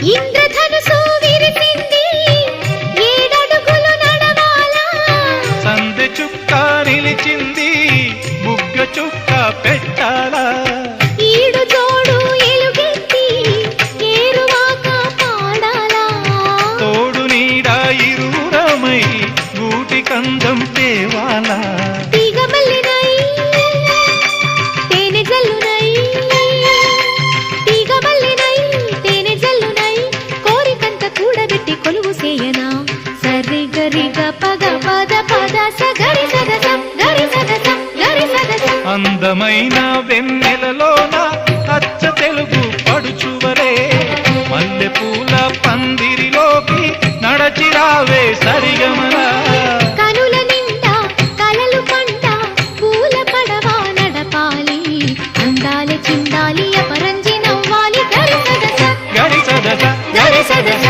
ఇంద్రధనుసు విరిసింది ఏడడుగులు నడవాలా సందె చుక్క నిలిచింది బుగ్గ చుక్క పెట్టాలా ఈడు జోడు ఎలుగెత్తి ఏరువాక పాడాలా తోడు నీడ ఇరువురమై గూటి కందం తేవాలా తీగమల్లినై తేనె జల్లునై తీగమల్లినై తేనె జల్లునై కోరికంత కూడబెట్టి కొలువు సేయనా సరి గరిగ పగ పద పద సగరి సగసం గరి సగసం గరి సగసం అందమైన వెన్నెలలోన అచ్చ తెలుగు పడుచువలే మల్లె పూల పందిరిలోకి నడచిరావే సరిగమలా కనుల నిండా కలలు పంట పూల పడవ నడపాలి అందాల చిందాలి అపరంజి నవ్వాలి గరి సగస గరి సదస గరి సగస